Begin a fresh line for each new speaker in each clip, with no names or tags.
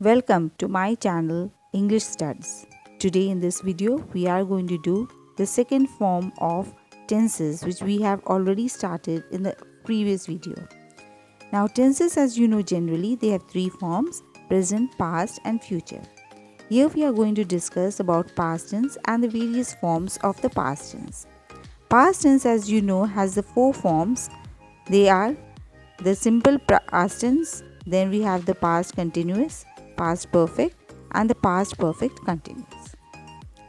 Welcome to my channel English Studies. Today in this video we are going to do the second form of tenses which we have already started in the previous video. Now tenses, as you know, generally they have three forms: present, past and future. Here we are going to discuss about past tense and the various forms of the past tense. Past tense, as you know, has the four forms. They are the simple past tense, then we have the past continuous, past perfect and the past perfect continuous.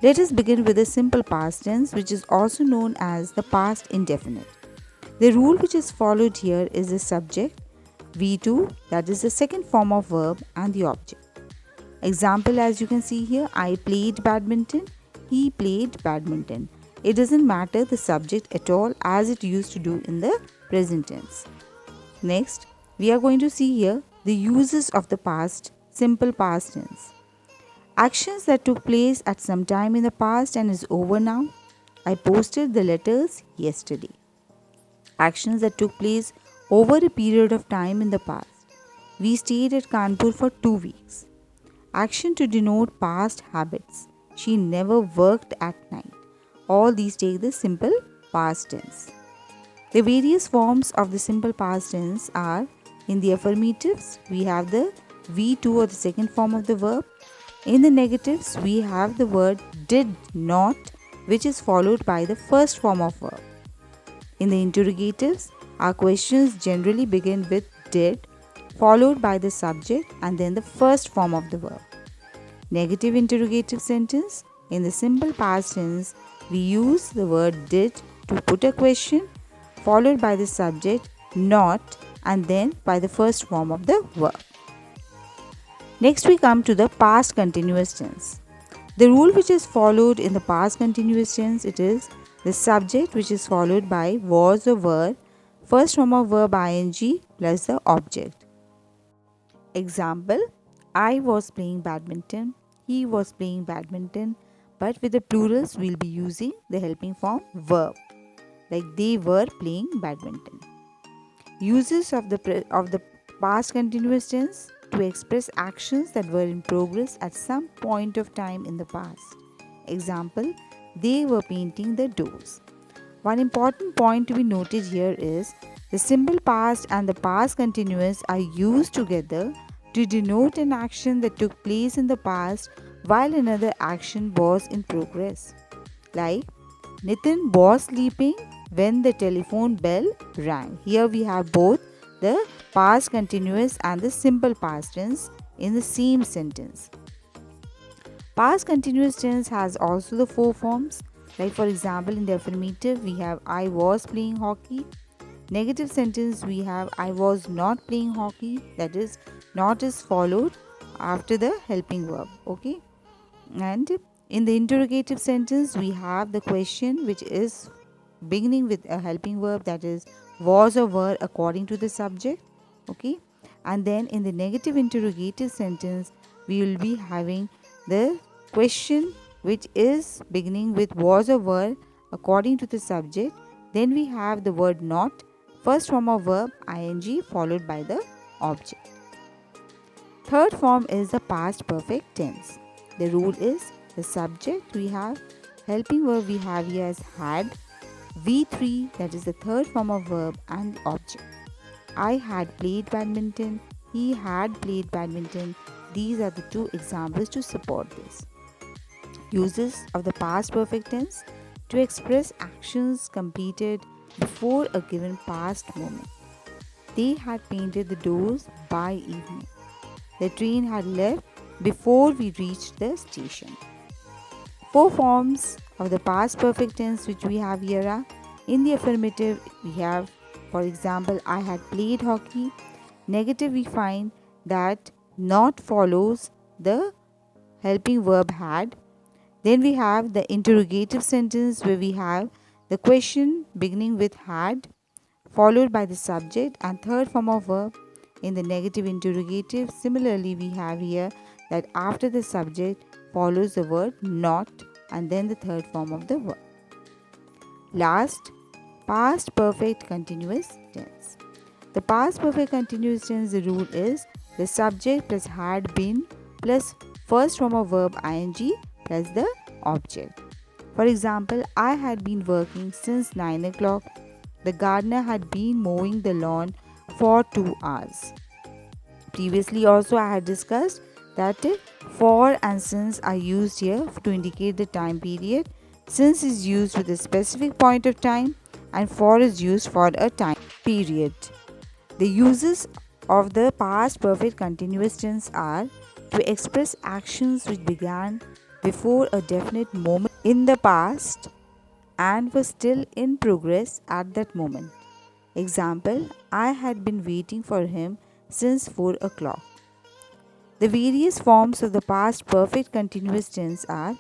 Let us begin with the simple past tense, which is also known as the past indefinite. The rule which is followed here is the subject, V2, that is the second form of verb, and the object. Example, as you can see here, I played badminton, he played badminton. It doesn't matter the subject at all, as it used to do in the present tense. Next, we are going to see here the uses of the past simple past tense. Actions that took place at some time in the past and is over now. I posted the letters yesterday. Actions that took place over a period of time in the past. We stayed at Kanpur for 2 weeks. Action to denote past habits. She never worked at night. All these take the simple past tense. The various forms of the simple past tense are: in the affirmatives, we have the V2 or the second form of the verb. In the negatives, we have the word did not, which is followed by the first form of verb. In the interrogatives, our questions generally begin with did, followed by the subject and then the first form of the verb. Negative interrogative sentence, in the simple past tense, we use the word did to put a question, followed by the subject not and then by the first form of the verb. Next we come to the past continuous tense. The rule which is followed in the past continuous tense, it is the subject which is followed by was or were, first form of verb ing plus the object. Example, I was playing badminton, he was playing badminton, but with the plurals we'll be using the helping form verb, like they were playing badminton. Uses of the past continuous tense to express actions that were in progress at some point of time in the past. Example, they were painting the doors. One important point to be noted here is the simple past and the past continuous are used together to denote an action that took place in the past while another action was in progress. Like, Nitin was sleeping when the telephone bell rang. Here we have both the past continuous and the simple past tense in the same sentence. Past continuous tense has also the four forms. Like for example, in the affirmative we have I was playing hockey. Negative sentence we have I was not playing hockey. That is, not is followed after the helping verb. Okay. And in the interrogative sentence we have the question which is beginning with a helping verb, that is was or were according to the subject. Okay. And then in the negative interrogative sentence we will be having the question which is beginning with was or were according to the subject. Then we have the word not, first form of verb ing followed by the object. Third form is the past perfect tense. The rule is the subject we have, helping verb we have here as had, V3, that is the third form of verb, and the object. I had played badminton, he had played badminton. These are the two examples to support this. Uses of the past perfect tense to express actions completed before a given past moment. They had painted the doors by evening. The train had left before we reached the station. Four forms of the past perfect tense which we have here are: in the affirmative we have, for example, I had played hockey. Negative we find that not follows the helping verb had. Then we have the interrogative sentence where we have the question beginning with had followed by the subject and third form of verb. In the negative interrogative, similarly we have here that after the subject follows the word not and then the third form of the verb. Last, past perfect continuous tense. The past perfect continuous tense, the rule is the subject plus had been plus first form of verb ing plus the object. For example, I had been working since 9 o'clock. The gardener had been mowing the lawn for 2 hours. Previously also I had discussed that for and since are used here to indicate the time period. Since is used with a specific point of time and for is used for a time period. The uses of the past perfect continuous tense are to express actions which began before a definite moment in the past and were still in progress at that moment. Example, I had been waiting for him since 4 o'clock. The various forms of the past perfect continuous tense are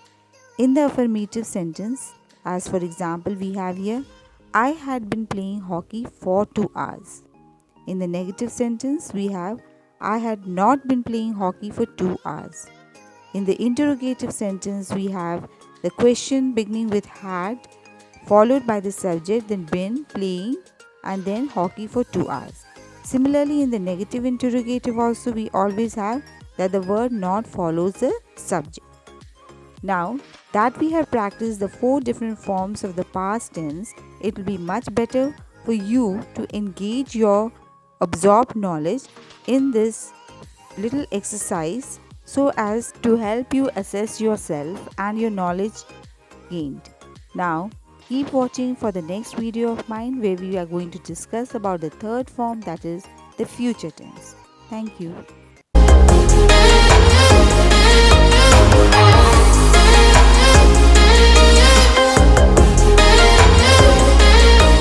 in the affirmative sentence, as for example, we have here, I had been playing hockey for 2 hours. In the negative sentence, we have, I had not been playing hockey for 2 hours. In the interrogative sentence, we have the question beginning with had, followed by the subject, then been playing, and then hockey for 2 hours. Similarly, in the negative interrogative also, we always have that the word not follows the subject. Now that we have practiced the 4 different forms of the past tense, it will be much better for you to engage your absorbed knowledge in this little exercise so as to help you assess yourself and your knowledge gained. Now, keep watching for the next video of mine where we are going to discuss about the third form, that is the future tense. Thank you.